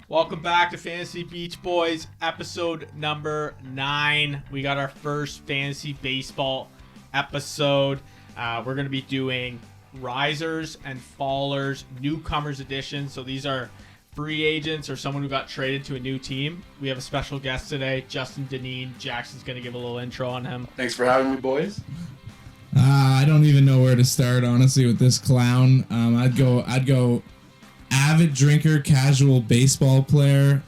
Welcome back to Fantasy Beech Boys, episode number 9. We got our first fantasy baseball episode. We're going to be doing risers and fallers, newcomers edition. So these are free agents or someone who got traded to a new team. We have a special guest today, Justin Dineen. Jackson's going to give a little intro on him. Thanks for having me, boys. I don't even know where to start, honestly, with this clown. I'd go avid drinker, casual baseball player.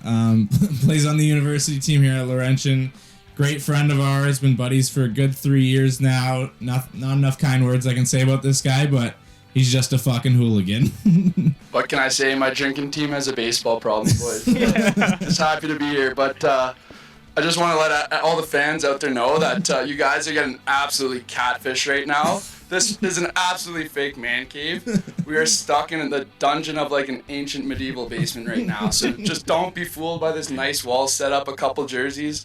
Plays on the university team here at Laurentian. Great friend of ours. Been buddies for a good 3 years now. Not enough kind words I can say about this guy, but he's just a fucking hooligan. What can I say? My drinking team has a baseball problem, boys. Just happy to be here, but I just want to let all the fans out there know that you guys are getting absolutely catfish right now. This is an absolutely fake man cave. We are stuck in the dungeon of like an ancient medieval basement right now. So just don't be fooled by this nice wall set up, a couple jerseys.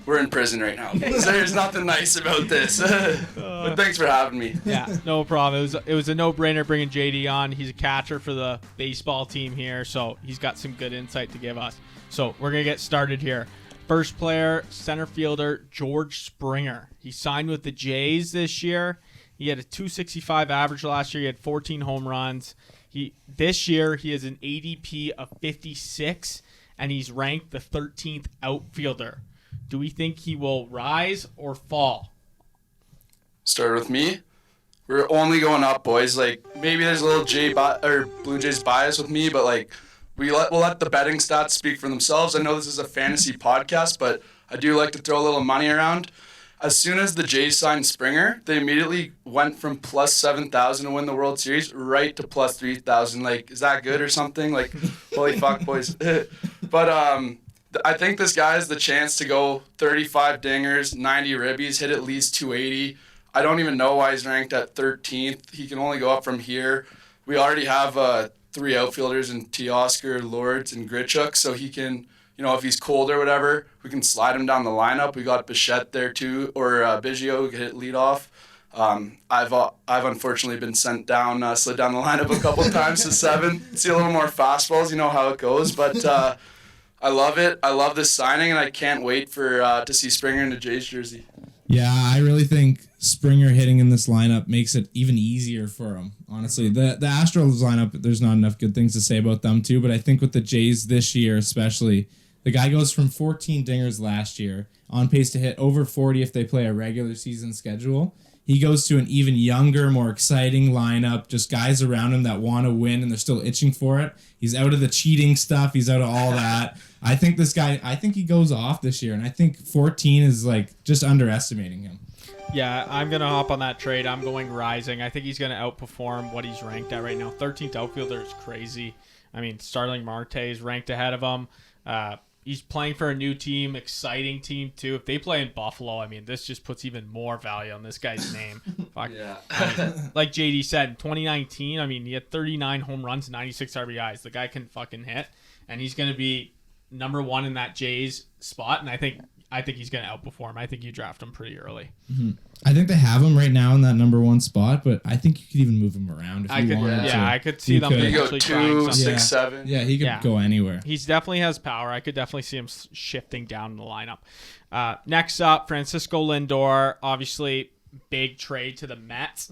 We're in prison right now. So there's nothing nice about this. But thanks for having me. Yeah, no problem. It was a no-brainer bringing JD on. He's a catcher for the baseball team here, so he's got some good insight to give us. So we're going to get started here. First player, center fielder, George Springer. He signed with the Jays this year. He had a .265 average last year. He had 14 home runs. This year, he has an ADP of 56, and he's ranked the 13th outfielder. Do we think he will rise or fall? Start with me. We're only going up, boys. Like, maybe there's a little Blue Jays bias with me, but like, we'll let the betting stats speak for themselves. I know this is a fantasy podcast, but I do like to throw a little money around. As soon as the Jays signed Springer, they immediately went from plus 7,000 to win the World Series right to plus 3,000. Like, is that good or something? Like, holy fuck, boys. But I think this guy has the chance to go 35 dingers, 90 ribbies, hit at least 280. I don't even know why he's ranked at 13th. He can only go up from here. We already have 3 outfielders in Teoscar, Lourdes, and Grichuk, so he can, you know, if he's cold or whatever, we can slide him down the lineup. We got Bichette there too, or Biggio who can hit leadoff. I've unfortunately been slid down the lineup a couple times to 7. See a little more fastballs, you know how it goes, but I love it. I love this signing, and I can't wait for to see Springer in the Jays jersey. Yeah, I really think Springer hitting in this lineup makes it even easier for him, honestly. The Astros lineup, there's not enough good things to say about them too, but I think with the Jays this year especially, the guy goes from 14 dingers last year, on pace to hit over 40 if they play a regular season schedule. He goes to an even younger, more exciting lineup, just guys around him that want to win and they're still itching for it. He's out of the cheating stuff. He's out of all that. I think he goes off this year, and I think 14 is like just underestimating him. Yeah, I'm going to hop on that trade. I'm going rising. I think he's going to outperform what he's ranked at right now. 13th outfielder is crazy. I mean, Starling Marte is ranked ahead of him. He's playing for a new team, exciting team too. If they play in Buffalo, I mean, this just puts even more value on this guy's name. Fuck. Yeah. I mean, like JD said, in 2019, I mean, he had 39 home runs, 96 RBIs. The guy can fucking hit, and he's going to be number 1 in that Jays spot, and I think he's going to outperform. I think you draft him pretty early. Mm-hmm. I think they have him right now in that number 1 spot, but I think you could even move him around if you wanted to. Yeah, I could see them actually trying 2, 6, 7. Yeah, he could go anywhere. He definitely has power. I could definitely see him shifting down in the lineup. Next up, Francisco Lindor. Obviously, big trade to the Mets.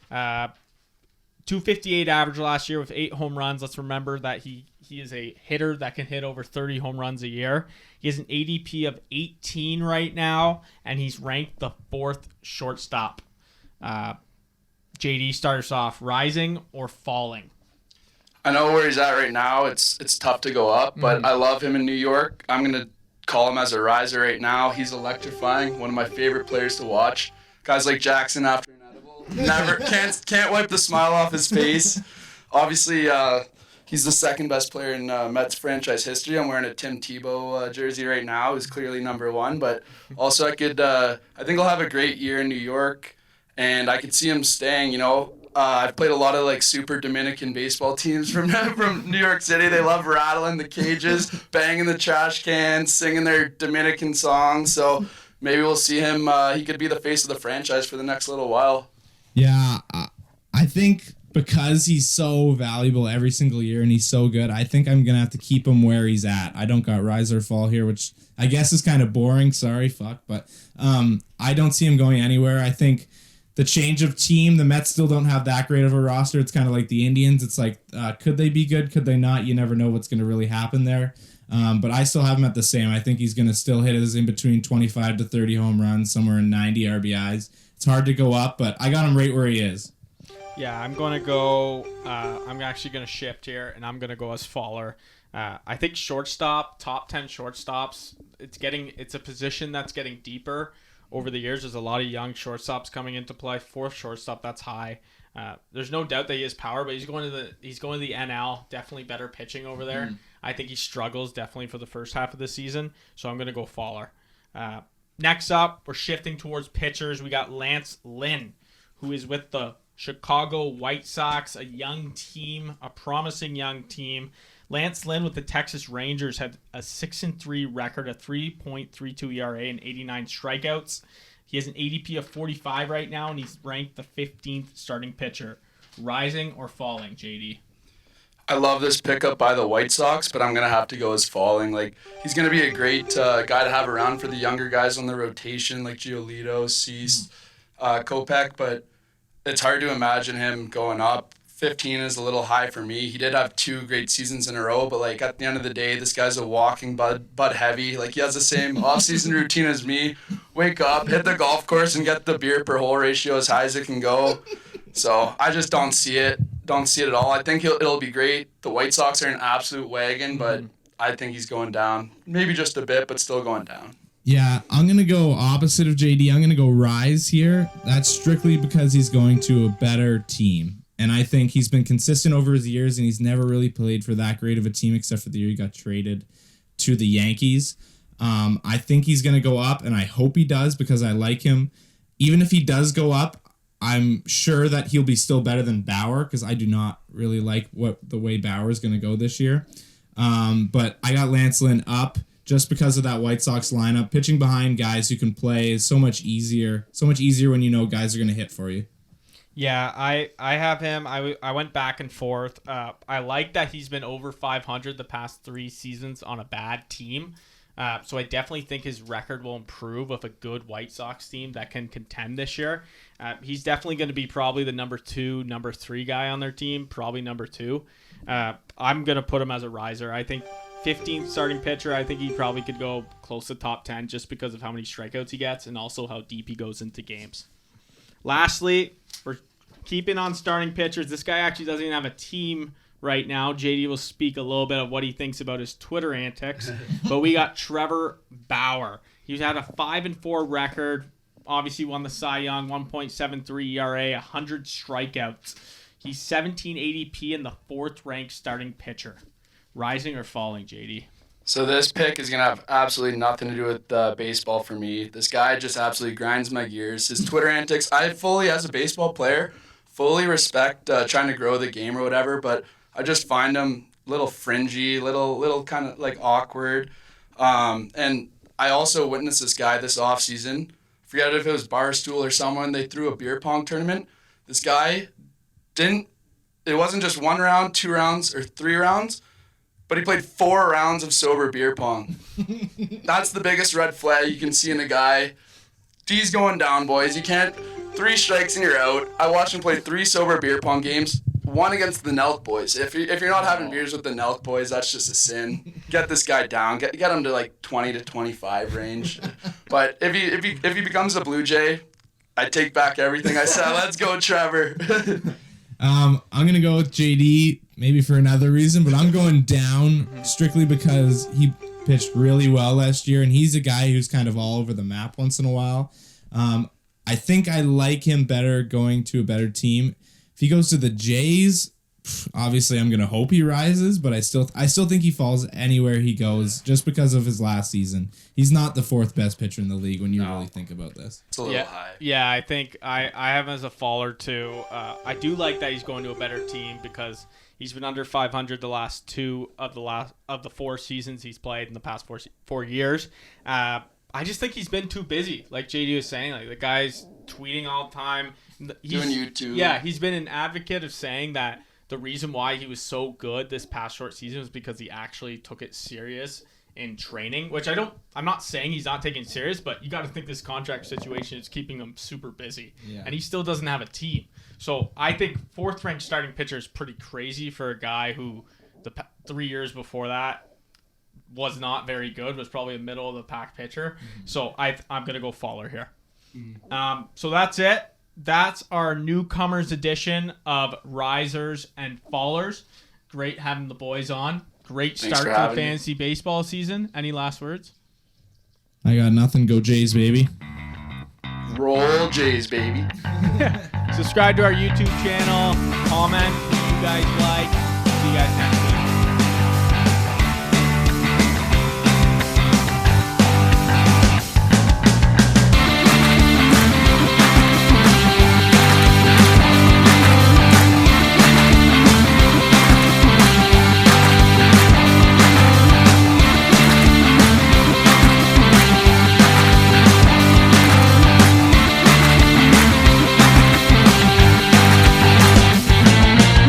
258 average last year with 8 home runs. Let's remember that he is a hitter that can hit over 30 home runs a year. He has an ADP of 18 right now, and he's ranked the 4th shortstop. JD, start us off. Rising or falling? I know where he's at right now. It's tough to go up, but I love him in New York. I'm going to call him as a riser right now. He's electrifying. One of my favorite players to watch. Guys like Jackson after an edible. Never can't wipe the smile off his face. Obviously, he's the second best player in Mets franchise history. I'm wearing a Tim Tebow jersey right now. He's clearly number 1, but also I think he'll have a great year in New York, and I could see him staying. You know, I've played a lot of like super Dominican baseball teams from New York City. They love rattling the cages, banging the trash cans, singing their Dominican songs. So maybe we'll see him. He could be the face of the franchise for the next little while. Yeah, I think because he's so valuable every single year and he's so good, I think I'm going to have to keep him where he's at. I don't got rise or fall here, which I guess is kind of boring. Sorry, fuck. But I don't see him going anywhere. I think the change of team, the Mets still don't have that great of a roster. It's kind of like the Indians. It's like, could they be good? Could they not? You never know what's going to really happen there. But I still have him at the same. I think he's going to still hit his in between 25 to 30 home runs, somewhere in 90 RBIs. It's hard to go up, but I got him right where he is. Yeah, I'm going to go. I'm actually going to shift here, and I'm going to go as faller. I think shortstop, top 10 shortstops, it's a position that's getting deeper over the years. There's a lot of young shortstops coming into play. Fourth shortstop, that's high. There's no doubt that he has power, but he's going to the NL. Definitely better pitching over there. I think he struggles definitely for the first half of the season, so I'm going to go faller. Next up, we're shifting towards pitchers. We got Lance Lynn, who is with the Chicago White Sox, a young team, a promising young team. Lance Lynn with the Texas Rangers had a 6-3 record, a 3.32 ERA, and 89 strikeouts. He has an ADP of 45 right now, and he's ranked the 15th starting pitcher. Rising or falling, JD? I love this pickup by the White Sox, but I'm going to have to go as falling. Like, he's going to be a great guy to have around for the younger guys on the rotation, like Giolito, Cease, Kopech, but it's hard to imagine him going up. 15 is a little high for me. He did have 2 great seasons in a row, but like at the end of the day, this guy's a walking bud heavy. Like, he has the same off-season routine as me. Wake up, hit the golf course, and get the beer per hole ratio as high as it can go. So I just don't see it. Don't see it at all. I think it'll be great. The White Sox are an absolute wagon, but I think he's going down. Maybe just a bit, but still going down. Yeah, I'm going to go opposite of JD. I'm going to go rise here. That's strictly because he's going to a better team. And I think he's been consistent over his years, and he's never really played for that great of a team except for the year he got traded to the Yankees. I think he's going to go up, and I hope he does because I like him. Even if he does go up, I'm sure that he'll be still better than Bauer because I do not really like the way Bauer is going to go this year. But I got Lance Lynn up just because of that White Sox lineup. Pitching behind guys who can play is so much easier. So much easier when you know guys are going to hit for you. Yeah, I have him. I went back and forth. I like that he's been over 500 the past 3 seasons on a bad team. So I definitely think his record will improve with a good White Sox team that can contend this year. He's definitely going to be probably the number 2, number 3 guy on their team, probably number 2. I'm going to put him as a riser. I think 15th starting pitcher, I think he probably could go close to top 10 just because of how many strikeouts he gets and also how deep he goes into games. Lastly, we're keeping on starting pitchers. This guy actually doesn't even have a team right now. JD will speak a little bit of what he thinks about his Twitter antics. But we got Trevor Bauer. He's had a 5-4 record. Obviously won the Cy Young, 1.73 ERA, 100 strikeouts. He's 17 ADP and the 4th ranked starting pitcher. Rising or falling, JD? So this pick is going to have absolutely nothing to do with baseball for me. This guy just absolutely grinds my gears. His Twitter antics, I fully, as a baseball player, fully respect trying to grow the game or whatever, but I just find him a little fringy, little kind of like awkward. And I also witnessed this guy this offseason. Forget if it was Barstool or someone, they threw a beer pong tournament. This guy it wasn't just 1 round, 2 rounds, or 3 rounds, but he played 4 rounds of sober beer pong. That's the biggest red flag you can see in a guy. He's going down, boys. You can't. 3 strikes and you're out. I watched him play 3 sober beer pong games. 1 against the Nelk boys. If you're not having beers with the Nelk boys, that's just a sin. Get this guy down. Get him to like 20 to 25 range. But if he becomes a Blue Jay, I take back everything I said. Let's go, Trevor. I'm going to go with JD, maybe for another reason, but I'm going down strictly because he pitched really well last year, and he's a guy who's kind of all over the map once in a while. I think I like him better going to a better team. If he goes to the Jays, obviously I'm going to hope he rises, but I still think he falls anywhere he goes just because of his last season. He's not the 4th best pitcher in the league when you really think about this. It's a little high. Yeah, I think I have him as a faller too. I do like that he's going to a better team because he's been under 500 the last 2 of the 4 seasons he's played in the past 4 years. I just think he's been too busy, like JD was saying. Like, the guy's tweeting all the time, doing YouTube. Yeah, he's been an advocate of saying that the reason why he was so good this past short season was because he actually took it serious in training, which I'm not saying he's not taking it serious, but you got to think this contract situation is keeping him super busy. Yeah. And he still doesn't have a team. So I think 4th ranked starting pitcher is pretty crazy for a guy who the 3 years before that was not very good, was probably a middle of the pack pitcher. So I'm going to go Faller here. So that's it. That's our Newcomers edition of Risers and Fallers. Great having the boys on. Great Thanks start for to the having me. fantasy baseball season. Any last words? I got nothing. Go Jays, baby. Roll Jays, baby. Subscribe to our YouTube channel. Comment if you guys like. See you guys next week.